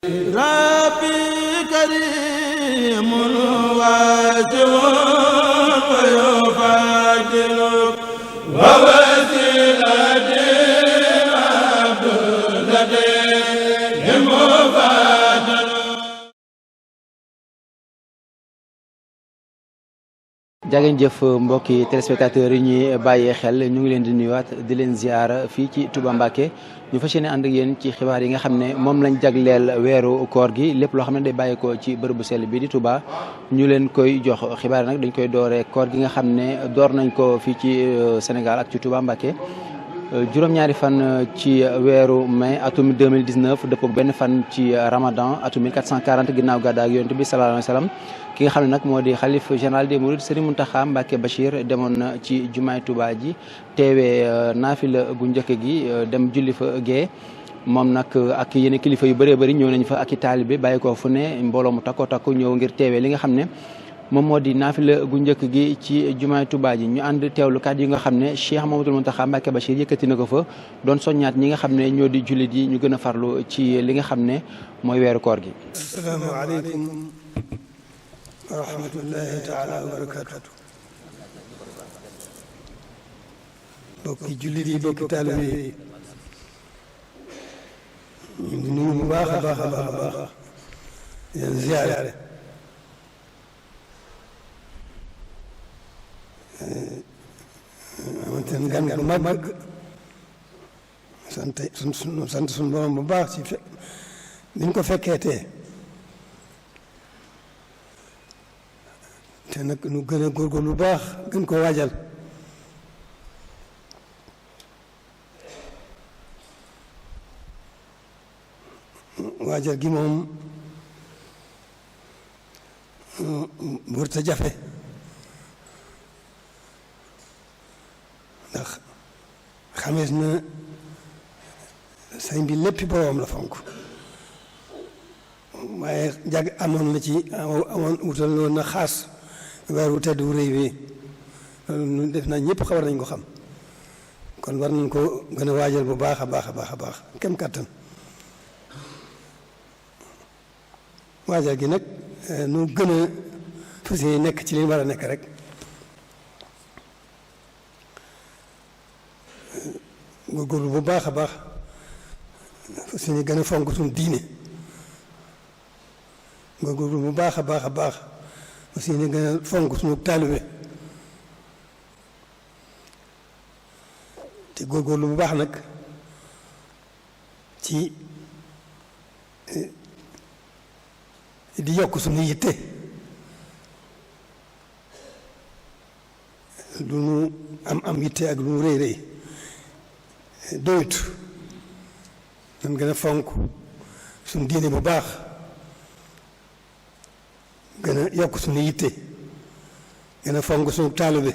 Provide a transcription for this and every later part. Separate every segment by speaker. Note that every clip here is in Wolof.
Speaker 1: Rabbi karimun waasi'un wa yufaddilu wa wasilati abdulati mufaddalu.
Speaker 2: jageen jëf mbokki téléspectateurs yi ñuy bàyyee xel ñu ngi leen di nuyuwaat di leen ziara fii ci Touba Mbacké ñu fas yéene ànd ak yéen ci xibaar yi nga xam ne moom lañ jagleel weeru koor gi lépp loo xam ne day bàyyeekoo ci bërëbu sell bi di Touba ñu leen koy jox xibaar yi nag dañ koy dooree koor gi nga xam ne door nañ ko fii ci Sénégal ak ci Touba Mbacké juróom-ñaari fan ci weeru mai atum 2019 dëppoo benn fan ci Ramadan atum 1440 ginnaaw gàddaay ak Yonent bi sallallahu alayhi wa sallam ki nga xam ne nag moo di xalif général des mourides Serigne Mountakha Mbacké Bachir demoon na ci jumaay Touba ji teewee naafila gu njëkk gi dem julli fa gee moom nag ak yeneen kilifa yu bëree bëri ñëw nañ fa ak i taalibe bàyyi ko fu ne mbooloo mu takko takku ñëw ngir teewee li nga xam ne moom moo di naafila gu njëkk gi ci jumaay Touba ji ñu ànd teewlu kàddu yi nga xam ne Cheikh Mamadou Mountakha Mbacké Bachir yëkkati na ko fa doon soññaat ñi nga xam ne ñoo di jullit yi ñu gën a farlu ci li nga xam ne mooy weeru koor gi.
Speaker 3: asalaamaaleykum wa rahmatullahi taala wa barakaatu. bokki jullit yi bokki taalibe yi ñu ngi nuyu bu baax a baax a baax a baax yéen ziyaare amante ne gan gu mag sant suñu borom bu baax ci niñ ko fekkee te nag nu gën a góorgóorlu lu baax gën ko waajal waajal gi moom wërta jafe ndax xamees na sëñ bi léppi boroom la fonk waaye amoon na ci wutal woon na xaas weeru tedd wu rëy wi loolu def naa ñëpp xabar nañ ko xam kon war nañ ko gën a waajal bu baax a baax a baax a baax kem kàttan waajal gi nag nu gën a fas yéene nekk ci li war a nekk rek góorgóorlu bu baax a baax fas yéene gën a fonk suñu diine góorgóorlu bu baax a baax a baax fas yéene gën a fonk suñu taalibe te góorgóorlu bu baax nag ci di yokk suñu yitte lu nu am yitte ak lu nu rëy rëy doyut nan gën a fonk suñu diine bu baax gën a yokk suñu yitte gën a fonk suñu taalibe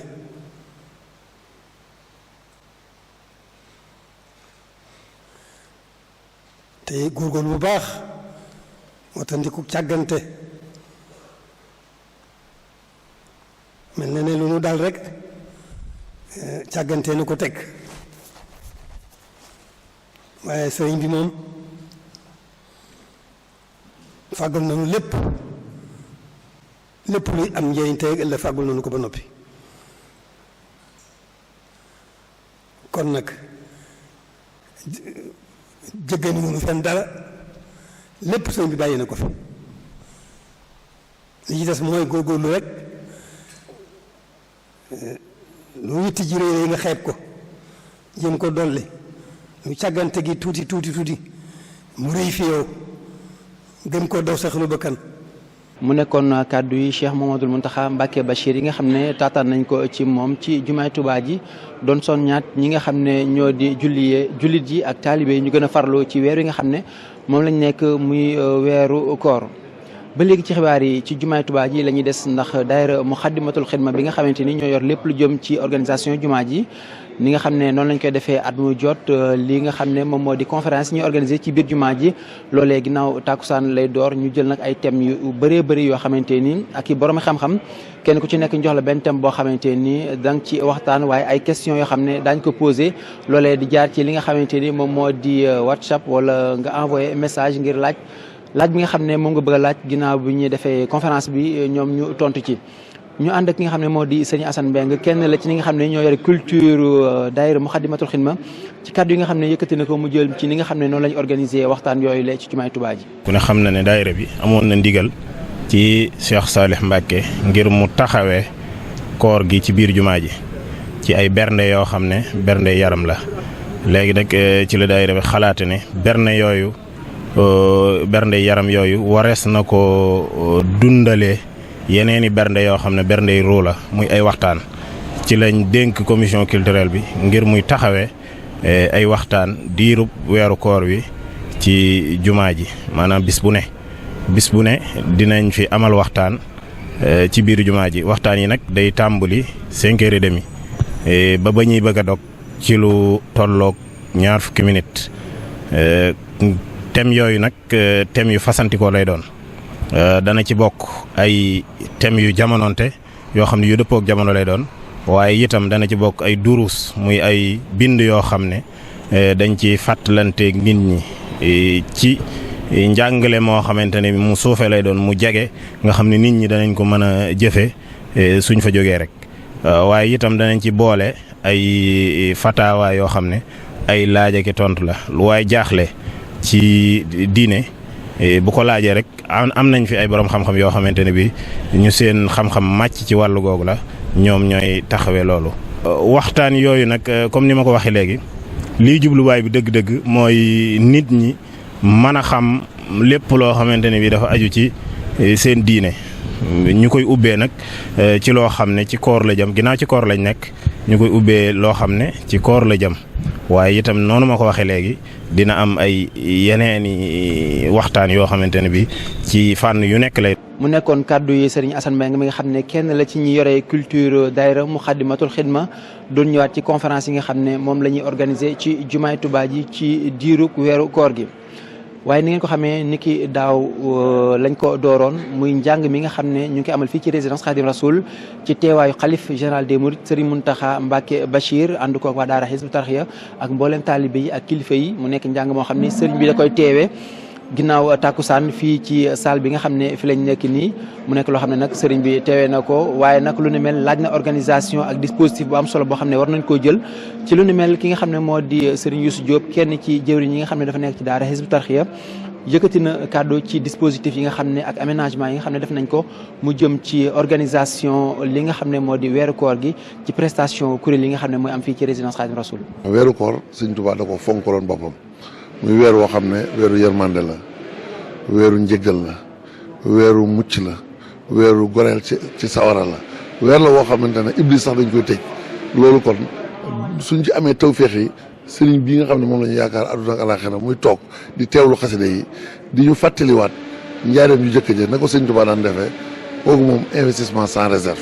Speaker 3: te góorgóorlu bu baax watandiku càggante mel na ne lu nu dal rek càggante nu ko teg waaye sëriñ bi moom fàggul nañu lépp luy am njëriñ tey ëllëg fàggul nañu ko ba noppi kon nag jëggani wuñu fenn dara lépp sëriñ bi bàyyi na ko fi li ci des mooy góorgóorlu rek lu witti ji réy nga xeeb ko jëm ko dolli lu càggante gi tuuti mu rëy fi yow gën koo daw sax lu bakkan.
Speaker 2: mu nekkoon kàddu yi Cheikh Mamadou Mountakha Mbacké Bachir yi nga xam ne taataan nañ ko ci moom ci jumaay Touba ji doon soññaat ñi nga xam ne ñoo di jullit yi ak taalibe yi ñu gën a farlu ci weer yi nga xam ne moom lañ nekk muy weeru koor. ba léegi ci xibaar yi ci jumaay Touba ji la ñuy des ndax daayira Muxaddamatul Xidma bi nga xamante ni ñoo yor lépp lu jëm ci organisation jumaa ji ni nga xam ne noonu lañ koy defee at mu jot li nga xam ne moom moo di conférence ñuy organisé ci biir jumaa ji loolee ginnaaw tàkkusaan lay door ñu jël nag ay thèmes yu bëree bëri yoo xamante ni ak i borom xam-xam kenn ku ci nekk ñu jox la benn thème boo xamante ni danga ci waxtaan waaye ay questions yoo xam ne daañ ko posé loolee di jaar ci li nga xamante ni moom moo di WhatsApp wala nga envoyé message ngir laaj laaj bi nga xam ne moom nga bëgg a laaj ginnaaw bi ñuy defee conférence bi ñoom ñu tontu ci. ñu ànd ak ki nga xam ne moo di sëñ Assane Mbengue kenn la ci ñi nga xam ne ñoo yore culture daayira Moukhaddamatoul Khidma ci kàddu yi nga xam ne yëkkati na ko mu jël ci ni nga xam ne noonu la ñu organisé waxtaan yooyu la ci jumaay Tuubaa ji.
Speaker 4: ku ne xam na ne daayira bi amoon na ndigal ci Cheikh Salih Mbacké ngir mu taxawee koor gi ci biir jumaa ji ci ay bernde yoo xam ne bernde yaram la léegi nag ci la daayira bi xalaate ne bernde yaram yooyu warees na ko dundalee yeneeni bernde yoo xam ne bernde yi ruu la muy ay waxtaan ci lañ dénk commission culturelle bi ngir muy taxawee ay waxtaan diirub weeru koor wi ci jumaa ji maanaam bis bu ne dinañ fi amal waxtaan ci biir jumaa ji waxtaan yi nag day tàmbali 5h30 ba ñuy bëgg a dog ci lu tolloog 20 minutes thème yooyu nag thème yu fasantikoo lay doon. dana ci bokk ay thèmes yu jamononte yoo xam ne yu dëppook jamono lay doon waaye itam dana ci bokk ay durus muy ay bind yoo xam ne dañ ci fàttalanteeg nit ñi ci njàngale moo xamante ne mu suufe lay doon mu jege nga xam ne nit ñi danañ ko mën a jëfe suñ fa jógee rek waaye itam danañ ci boole ay fatawa yoo xam ne ay laaj ak tontu la lu waaye jaaxle ci diine bu ko laajee rek am nañ fi ay borom xam-xam yoo xamante ne bi ñu seen xam-xam màcc ci wàllu googu la ñoom ñooy taxawee loolu. waxtaan yooyu nag comme ni ma ko waxee léegi lii jubluwaay bi dëgg-dëgg mooy nit ñi mën a xam lépp loo xamante ne bi dafa aju ci seen diine ñu koy ubbee nag ci loo xam ne ci koor la jëm ginnaaw ci koor lañ nekk ñu koy ubbee loo xam ne ci koor la jëm. waaye itam noonu ma ko waxee léegi dina am ay yeneeni waxtaan yoo xamante ne bi ci fànn yu nekk lay.
Speaker 2: mu nekkoon kàddu yi Serigne Assane Mbengue mi nga xam ne kenn la ci ñi yore culture daayira Moukhaddamatoul Khidma doon ñëwaat ci conférence yi nga xam ne moom la ñuy organiser ci jumaay Tuubaa ji ci diirug weeru koor gi. waaye ni ngeen ko xamee ni ki daaw lañ ko dooroon muy njàng mi nga xam ne ñu ngi koy amal fii ci résidence Khadim Rasoul ci teewaayu xalif général des Mourides Serigne Mountakha Mbacké Bachir ànd ko waa daara Hizbut Tarqiyyah ak mboolem taalibe yi ak kilifa yi mu nekk njàng moo xam ne Serigne bi da koy teewee ginnaaw takkusaan fii ci salle bi nga xam ne fi lañ nekk nii mu nekk loo xam ne nag Serigne bi teewee na ko waaye nag lu ni mel laaj na organisation ak dispositif bu am solo boo xam ne war nañ koo jël ci lu ni mel ki nga xam ne moo di Serigne Youssou Diop kenn ci jëwriñ yi nga xam ne dafa nekk ci daara Hizbut Tarqiyyah yëkkati na kàddu ci dispositif yi nga xam ne ak aménagement yi nga xam ne def nañ ko mu jëm ci organisation li nga xam ne moo di weeru koor gi ci prestation kuréel yi nga xam ne mooy am fii ci résidence Khadim Rasoul.
Speaker 5: weeru koor Sëñ Tuubaa da ko fonkaloon boppam muy weer woo xam ne weeru yërmande la weeru njëggal la weeru mucc la weeru goreel ci sawara la weer la woo xamante ne iblis sax dañ koy tëj loolu kon suñ ci amee tawféex yi sëriñ bii nga xam ne moom la ñu yaakaar àdduna ak alaaxira muy toog di teewlu xasida yi di ñu fàttaliwaat njaareem yu jëkk ja na ko Sëñ Tuubaa daan defee kooku moom investissement sans réserve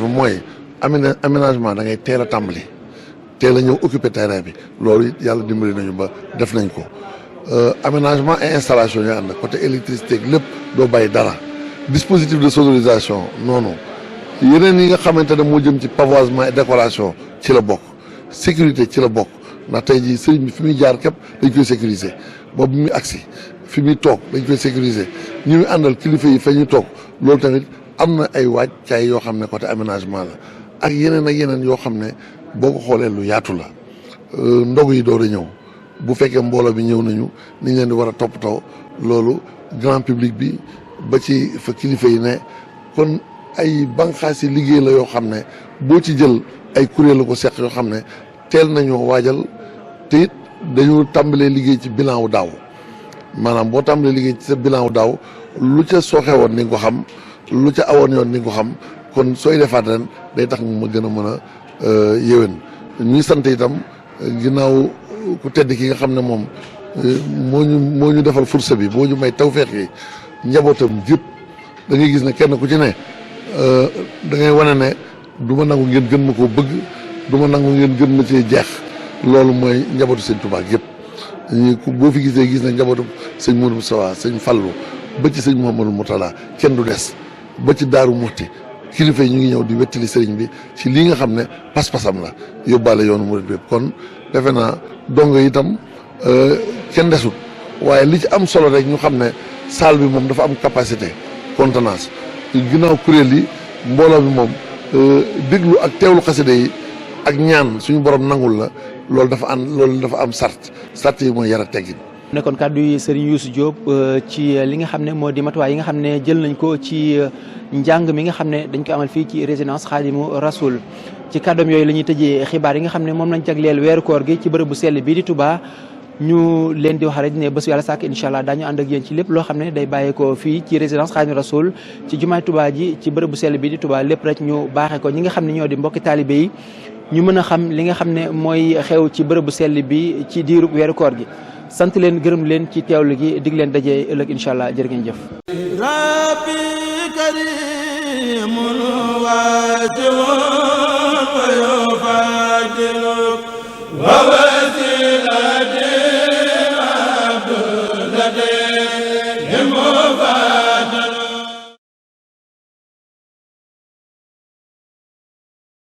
Speaker 5: mooy aménagement da ngay teel a tàmbali teel a ñëw occuper terrain bi loolu it yàlla dimbali nañu ba def nañ ko aménagement et installation ñoo ànd côté électricité lépp doo bàyyi dara dispositif de sonorisation noonu yeneen yi nga xamante ne moo jëm ci pavoisement et décoration ci la bokk sécurité ci la bokk ndax tey jii sëriñ bi fi muy jaar képp dañ koy sécuriser ba bu muy agsi fi muy toog dañ koy sécuriser ñu muy àndal kilifa yi fa ñu toog loolu tamit am na ay waajtaay yoo xam ne côté aménagement la ak yeneen yoo xam ne boo ko xoolee lu yaatu la ndogu yi door a ñëw bu fekkee mbooloo bi ñëw nañu ni ñu leen di war a toppatoo loolu grand public bi ba ci fa kilifa yi ne kon ay banqaas yi liggéey la yoo xam ne boo ci jël ay kuréel la ko seq yoo xam ne teel nañoo waajal te it dañoo tàmbalee liggéey ci bilan wu daaw maanaam boo tàmbalee liggéey ci sa bilan wu daaw lu ca sooxe woon ni nga ko xam lu ca awoon yoon ni nga ko xam kon sooy defaat ren day tax mu gën a mën a yéwén ñuy sant itam ginnaaw ku tedd ki nga xam ne moom moo ñu defal fursa bi moo ñu may tawfeex yi njabootam yëpp da ngay gis ne kenn ku ci ne da ngay wane ne du ma nangu ngeen gën ma koo bëgg du ma nangu ngeen gën ma cee jeex loolu mooy njabootu sëñ Tuubaa yëpp boo fi gisee gis na njabootu sëñ Modou Moustapha sëñ Fallou ba ci sëñ Mouhamadou Moutala kenn du des ba ci Daaru Muxti kilifa yi ñu ngi ñëw di wettali sëriñ bi ci lii nga xam ne pas-pasam la yóbbaale yoonu murid bi kon defe naa dongo itam kenn desut waaye li ci am solo rek ñu xam ne salle bi moom dafa am capacité contenance ginnaaw kuréel yi mbooloo bi moom déglu ak teewlu xasida yi ak ñaan suñu borom nangul la loolu dafa am sart yi mooy yar ak teggin.
Speaker 2: nekkoon kàddu yi Serigne Youssou Diop ci li nga xam ne moo di matuwaay yi nga xam ne jël nañ ko ci njàng mi nga xam ne dañ ko amal fii ci résidence Khadimou Rassoul ci kàddoom yooyu la ñuy tëjee xibaar yi nga xam ne moom lañ jagleel weeru koor gi ci bërëb bu sell bii di Touba. ñu leen di wax rek ne bés yàlla sàkk incha allah daañu ànd ak yéen ci lépp loo xam ne day bàyyeekoo fii ci résidence Khadimou Rassoul ci jumaay Touba ji ci bërëb bu sell bii di Touba lépp rek ñu baaxee ko ñi nga xam ne ñoo di mbokki taalibe yi ñu mën a xam li nga xam ne mooy xew ci bërëb bu sell bi ci diirub weeru koor gi sant leen gërëm leen ci teewlu gi dig leen daje ëllëg incha allah jërë ngeen jëf.
Speaker 1: Rabbi karimun waasi'un wa yufaddilu wa wasilati abdu ladayhi